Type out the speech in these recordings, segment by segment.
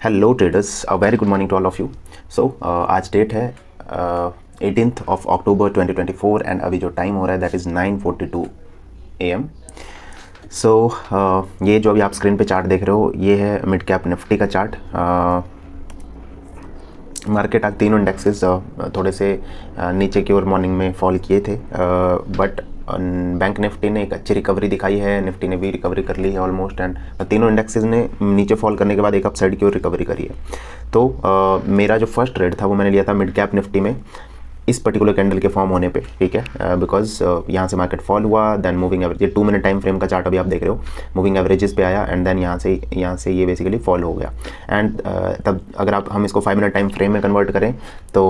Hello traders, a very good morning to all of you. So आज date है 18th of October 2024 and अभी जो time हो रहा है दैट इज़ 9:42 AM। सो ये जो अभी आप स्क्रीन पे चार्ट देख रहे हो ये है मिड कैप निफ्टी का चार्ट। मार्केट आज तीनों इंडेक्सेस थोड़े से नीचे की ओर मॉर्निंग में फॉल किए थे, बट बैंक निफ्टी ने एक अच्छी रिकवरी दिखाई है, निफ्टी ने भी रिकवरी कर ली है ऑलमोस्ट, एंड तीनों इंडेक्सेस ने नीचे फॉल करने के बाद एक अपसाइड की ओर रिकवरी करी है। तो मेरा जो फर्स्ट ट्रेड था वो मैंने लिया था मिड कैप निफ्टी में इस पर्टिकुलर कैंडल के फॉर्म होने पे, ठीक है, बिकॉज यहाँ से मार्केट फॉल हुआ, देन मूविंग एवरेज, ये 2 मिनट टाइम फ्रेम का चार्ट अभी आप देख रहे हो, मूविंग एवरेजेस पे आया एंड देन यहाँ से ये बेसिकली फॉल हो गया। एंड तब अगर हम इसको 5 मिनट टाइम फ्रेम में कन्वर्ट करें तो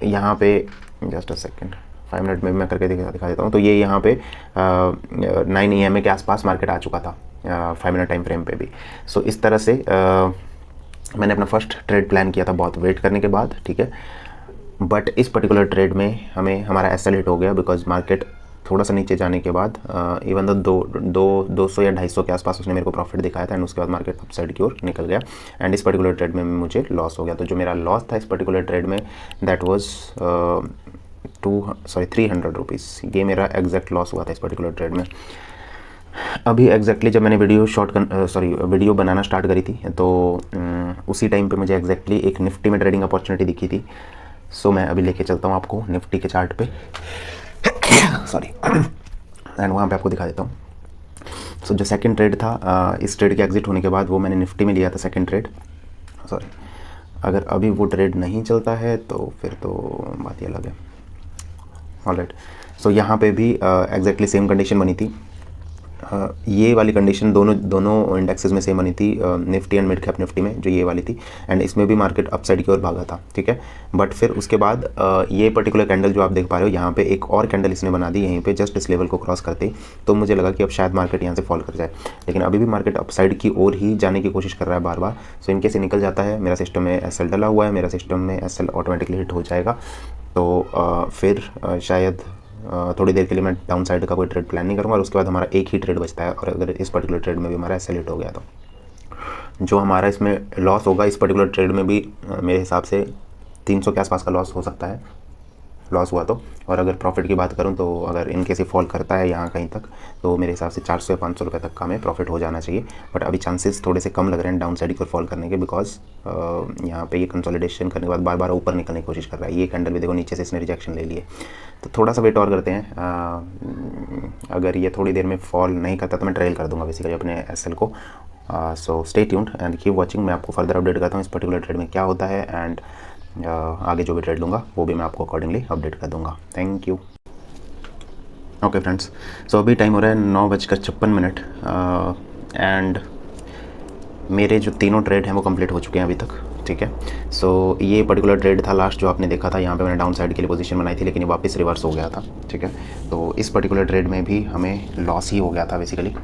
यहाँ पे जस्ट अ सेकेंड 5 मिनट में मैं करके दिखा देता हूँ। तो ये यहाँ पे 9 AM के आसपास मार्केट आ चुका था 5 मिनट टाइम फ्रेम पे भी। सो इस तरह से मैंने अपना फर्स्ट ट्रेड प्लान किया था बहुत वेट करने के बाद, ठीक है, बट इस पर्टिकुलर ट्रेड में हमारा एसएल हिट हो गया बिकॉज मार्केट थोड़ा सा नीचे जाने के बाद इवन दो 200 या 250 के आसपास उसने मेरे को प्रॉफिट दिखाया था एंड उसके बाद मार्केट अपसाइड की ओर निकल गया एंड इस पर्टिकुलर ट्रेड में मुझे लॉस हो गया। तो जो मेरा लॉस था इस पर्टिकुलर ट्रेड में दैट वाज 300 रुपीज़, ये मेरा एग्जैक्ट लॉस हुआ था इस पर्टिकुलर ट्रेड में। अभी एग्जैक्टली जब मैंने वीडियो बनाना स्टार्ट करी थी तो उसी टाइम पे मुझे एग्जैक्टली एक निफ्टी में ट्रेडिंग अपॉर्चुनिटी दिखी थी। सो मैं अभी लेके चलता हूँ आपको निफ्टी के चार्ट पे सॉरी एंड वहाँ पे आपको दिखा देता हूँ। सो जो सेकंड ट्रेड था इस ट्रेड के एग्जिट होने के बाद वो मैंने निफ्टी में लिया था सेकंड ट्रेड। सॉरी, अगर अभी वो ट्रेड नहीं चलता है तो फिर तो बात ही अलग है। ऑलराइट, सो यहाँ पे भी एग्जैक्टली सेम कंडीशन बनी थी। ये वाली कंडीशन दोनों इंडेक्सेस में सेम बनी थी, Nifty and mid cap Nifty में जो ये वाली थी, एंड इसमें भी मार्केट अपसाइड की ओर भागा था, ठीक है। बट फिर उसके बाद ये पर्टिकुलर कैंडल जो आप देख पा रहे हो यहाँ पे एक और कैंडल इसने बना दी यहीं पे जस्ट इस लेवल को क्रॉस करते ही, तो मुझे लगा कि अब शायद मार्केट यहाँ से फॉल कर जाए, लेकिन अभी भी मार्केट अपसाइड की ओर ही जाने की कोशिश कर रहा है बार बार। सो इनके से निकल जाता है, मेरा सिस्टम में एसएल डला हुआ है, मेरा सिस्टम में एसएल ऑटोमेटिकली हिट हो जाएगा, तो फिर शायद थोड़ी देर के लिए मैं डाउन साइड का कोई ट्रेड प्लान नहीं करूँगा और उसके बाद हमारा एक ही ट्रेड बचता है। और अगर इस पर्टिकुलर ट्रेड में भी हमारा एसएल हिट हो गया तो जो हमारा इसमें लॉस होगा इस पर्टिकुलर ट्रेड में भी मेरे हिसाब से 300 के आसपास का लॉस हो सकता है, लॉस हुआ तो। और अगर प्रॉफिट की बात करूं तो अगर इनकेस ही फॉल करता है यहाँ कहीं तक तो मेरे हिसाब से 400 या 500 रुपये तक का हमें प्रॉफिट हो जाना चाहिए। बट अभी चांसेस थोड़े से कम लग रहे हैं डाउन साइड को फॉल करने के, बिकॉज यहाँ पे ये कंसोलिडेशन करने के बाद बार बार ऊपर निकलने की कोशिश कर रहा है। ये कैंडल भी देखो नीचे से इसने रिजेक्शन ले लिए, तो थोड़ा सा वेट और करते हैं। अगर ये थोड़ी देर में फॉल नहीं करता तो मैं ट्रेल कर दूंगा बेसिकली अपने एसएल को। So stay tuned and keep watching, मैं आपको फर्दर अपडेट करता हूँ इस पर्टिकुलर ट्रेड में क्या होता है, एंड आगे जो भी ट्रेड लूँगा वो भी मैं आपको अकॉर्डिंगली अपडेट कर दूँगा। Thank you. ओके फ्रेंड्स, सो अभी टाइम हो रहा है 9:56 एंड मेरे जो तीनों ट्रेड हैं वो कंप्लीट हो चुके हैं अभी तक, ठीक है। सो ये पर्टिकुलर ट्रेड था लास्ट जो आपने देखा था, यहाँ पे मैंने डाउन साइड के लिए पोजीशन बनाई थी लेकिन ये वापस रिवर्स हो गया था, ठीक है। तो इस पर्टिकुलर ट्रेड में भी हमें लॉस ही हो गया था बेसिकली।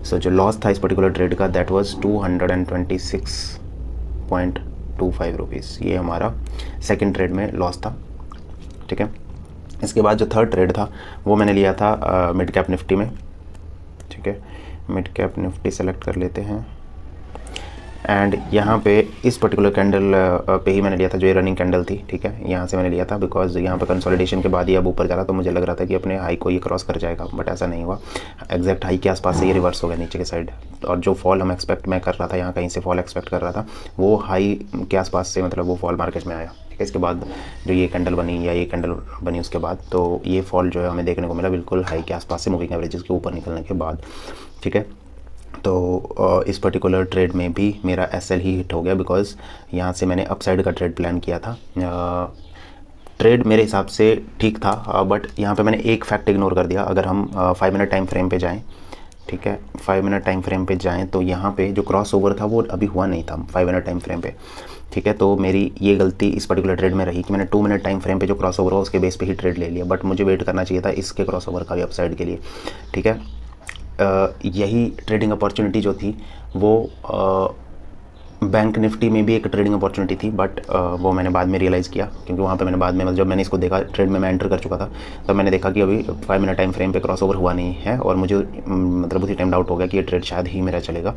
सो जो लॉस था इस पर्टिकुलर ट्रेड का दैट वाज 226.25 रुपीज़, ये हमारा सेकंड ट्रेड में लॉस था, ठीक है। इसके बाद जो थर्ड ट्रेड था वो मैंने लिया था मिड कैप निफ्टी में, ठीक है। मिड कैप निफ्टी सेलेक्ट कर लेते हैं एंड यहाँ पे इस पर्टिकुलर कैंडल पे ही मैंने लिया था जो ये रनिंग कैंडल थी, ठीक है। यहाँ से मैंने लिया था बिकॉज यहाँ पे कंसोलिडेशन के बाद ही अब ऊपर जा रहा तो मुझे लग रहा था कि अपने हाई को ये क्रॉस कर जाएगा, बट ऐसा नहीं हुआ। एग्जैक्ट हाई के आसपास से ये रिवर्स हो गया नीचे के साइड, और जो फॉल मैं कर रहा था यहाँ कहीं से फॉल एक्सपेक्ट कर रहा था वो हाई के आसपास से मतलब वो फॉल मार्केट में आया, ठीक है। इसके बाद जो ये कैंडल बनी या ये कैंडल बनी उसके बाद तो ये फॉल जो है हमें देखने को मिला बिल्कुल हाई के आसपास से मूविंग एवरेजेस के ऊपर निकलने के बाद, ठीक है। तो इस पर्टिकुलर ट्रेड में भी मेरा एसएल ही हिट हो गया बिकॉज यहाँ से मैंने अपसाइड का ट्रेड प्लान किया था। ट्रेड मेरे हिसाब से ठीक था, बट यहाँ पे मैंने एक फैक्ट इग्नोर कर दिया। अगर हम 5 मिनट टाइम फ्रेम पे जाएं, ठीक है, 5 मिनट टाइम फ्रेम पे जाएं तो यहाँ पे जो क्रॉस ओवर था वो अभी हुआ नहीं था 5 मिनट टाइम फ्रेम पे, ठीक है। तो मेरी ये गलती इस पर्टिकुलर ट्रेड में रही कि मैंने 2 मिनट टाइम फ्रेम पे जो क्रॉस ओवर हुआ उसके बेस पे ही ट्रेड ले लिया, बट मुझे वेट करना चाहिए था इसके क्रॉस ओवर का भी अपसाइड के लिए, ठीक है। यही ट्रेडिंग अपॉर्चुनिटी जो थी वो बैंक निफ्टी में भी एक ट्रेडिंग अपॉर्चुनिटी थी, बट वो मैंने बाद में रियलाइज़ किया, क्योंकि वहाँ पे मैंने बाद में मतलब जब मैंने इसको देखा ट्रेड में मैं एंटर कर चुका था, तब मैंने देखा कि अभी 5 मिनट टाइम फ्रेम पे क्रॉस ओवर हुआ नहीं है, और मुझे मतलब उसी टाइम डाउट हो गया कि ये ट्रेड शायद ही मेरा चलेगा।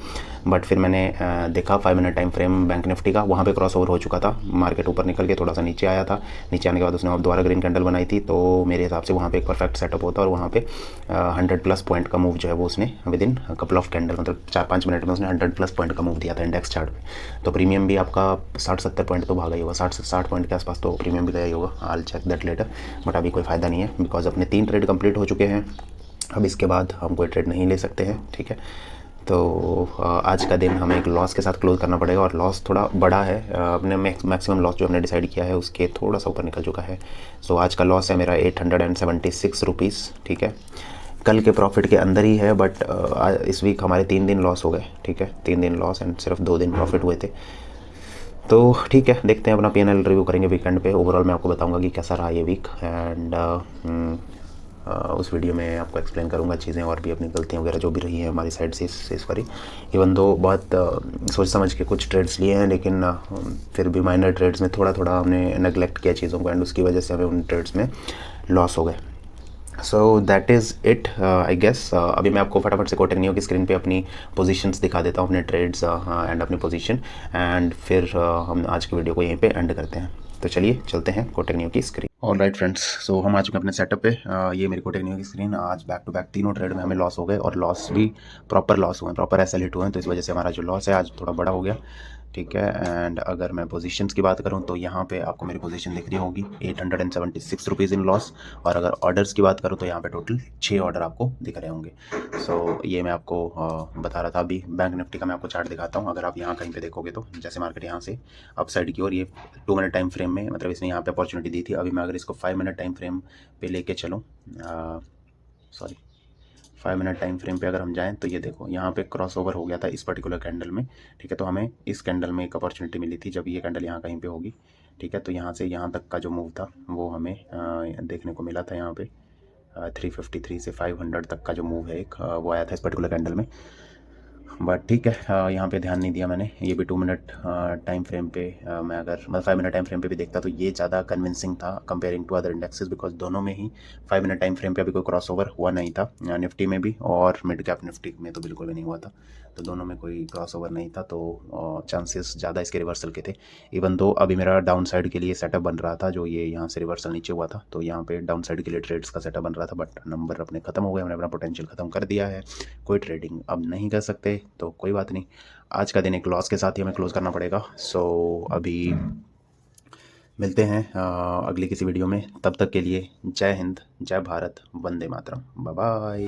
बट फिर मैंने देखा 5 minute time frame bank Nifty का, वहाँ पर क्रॉस ओवर हो चुका था, मार्केट ऊपर निकल के थोड़ा सा नीचे आया था। नीचे आने के बाद उसने दोबारा ग्रीन कैंडल बनाई थी, तो मेरे हिसाब से वहाँ पर एक परफेक्ट सेटअप होता, और वहाँ पर 100+ पॉइंट का मूव जो है वो उसने with in couple of candle, मतलब 4-5 मिनट में उसने 100+ पॉइंट का मूव दिया था इंडेक्स चार्ट पे। तो प्रीमियम भी आपका 60-70 पॉइंट तो भागा ही होगा, 60 से 60 पॉइंट के आसपास तो प्रीमियम भी गया ही होगा। I will check that letter, but अभी कोई फ़ायदा नहीं है, बिकॉज अपने 3 ट्रेड कंप्लीट हो चुके हैं। अब इसके बाद हम कोई ट्रेड नहीं ले सकते हैं, ठीक है। तो आज का दिन हमें एक लॉस के साथ क्लोज करना पड़ेगा, और लॉस थोड़ा बड़ा है। अपने मैक्सिमम लॉस जो हमने डिसाइड किया है उसके थोड़ा सा ऊपर निकल चुका है। सो आज का लॉस है मेरा 876 रुपीज़, ठीक है। कल के प्रॉफिट के अंदर ही है, बट इस वीक हमारे 3 दिन लॉस हो गए, ठीक है। 3 दिन लॉस एंड सिर्फ 2 दिन प्रॉफिट हुए थे। तो ठीक है, देखते हैं, अपना P&L रिव्यू करेंगे वीकेंड पे। ओवरऑल मैं आपको बताऊंगा कि कैसा रहा ये वीक, एंड उस वीडियो में आपको एक्सप्लेन करूंगा चीज़ें, और भी अपनी गलतियां वगैरह जो भी रही हैं हमारी साइड से इस बारी। इवन दो बहुत सोच समझ के कुछ ट्रेड्स लिए हैं, लेकिन फिर भी माइनर ट्रेड्स में थोड़ा थोड़ा हमने नेगलेक्ट किया चीज़ों को, एंड उसकी वजह से हमें उन ट्रेड्स में लॉस हो गए। So that is it I guess. अभी मैं आपको फटाफट से कोटेक नियो की स्क्रीन पे अपनी पोजीशंस दिखा देता हूँ, अपने ट्रेड्स एंड अपनी पोजीशन, एंड फिर हम आज की वीडियो को यहीं पे एंड करते हैं। तो चलिए चलते हैं कोटेक नियो की स्क्रीन। ऑल राइट फ्रेंड्स, सो हम आ चुके हैं अपने सेटअप पे। ये मेरी कोटेक नियो की स्क्रीन। आज बैक टू बैक तीनों ट्रेड में हमें लॉस हो गए, और लॉस भी प्रॉपर लॉस हुए हैं, प्रॉपर एसएल हिट हुए हैं, तो इस वजह से हमारा जो लॉस है आज थोड़ा बड़ा हो गया, ठीक है। एंड अगर मैं पोजीशंस की बात करूं तो यहाँ पे आपको मेरी पोजीशन दिख रही होगी 876 रुपीज़ इन लॉस, और अगर ऑर्डर्स की बात करूं तो यहाँ पे टोटल 6 ऑर्डर आपको दिख रहे होंगे। सो ये मैं आपको बता रहा था। अभी बैंक निफ्टी का मैं आपको चार्ट दिखाता हूँ। अगर आप यहाँ कहीं पे देखोगे तो जैसे मार्केट यहाँ से अप साइड की ओर, ये 2 मिनट टाइम फ्रेम में, मतलब इसने यहाँ पे अपॉर्चुनिटी दी थी। अभी मैं अगर इसको 5 मिनट टाइम फ्रेम पे लेके चलूँ, सॉरी 5 मिनट टाइम फ्रेम पे अगर हम जाएं तो ये देखो यहाँ पे क्रॉस ओवर हो गया था इस पर्टिकुलर कैंडल में, ठीक है। तो हमें इस कैंडल में एक अपॉर्चुनिटी मिली थी, जब ये कैंडल यहाँ कहीं पे होगी, ठीक है। तो यहाँ से यहाँ तक का जो मूव था वो हमें देखने को मिला था। यहाँ पे 353 से 500 तक का जो मूव है एक, वो आया था इस पर्टिकुलर कैंडल में। बट ठीक है, यहाँ पे ध्यान नहीं दिया मैंने। ये भी 2 मिनट टाइम फ्रेम पे मैं अगर मतलब 5 मिनट टाइम फ्रेम पे भी देखता तो ये ज़्यादा कन्विंसिंग था comparing to other indexes, because दोनों में ही 5 मिनट टाइम फ्रेम पे अभी कोई क्रॉस ओवर हुआ नहीं था। निफ्टी में भी और मिड कैप निफ्टी में तो बिल्कुल भी नहीं हुआ था, तो दोनों में कोई क्रॉस ओवर नहीं था, तो चांसेस ज़्यादा इसके रिवर्सल के थे। इवन दो अभी मेरा डाउन साइड के लिए सेटअप बन रहा था, जो ये यहाँ से रिवर्सल नीचे हुआ था, तो यहाँ पे डाउन साइड के लिए ट्रेड्स का सेटअप बन रहा था, बट नंबर अपने ख़त्म हो गए, हमने अपना पोटेंशियल ख़त्म कर दिया है। कोई ट्रेडिंग अब नहीं कर सकते, तो कोई बात नहीं। आज का दिन एक लॉस के साथ ही हमें क्लोज करना पड़ेगा। सो अभी मिलते हैं अगली किसी वीडियो में। तब तक के लिए जय हिंद, जय भारत, वंदे मातरम, बाय बाय।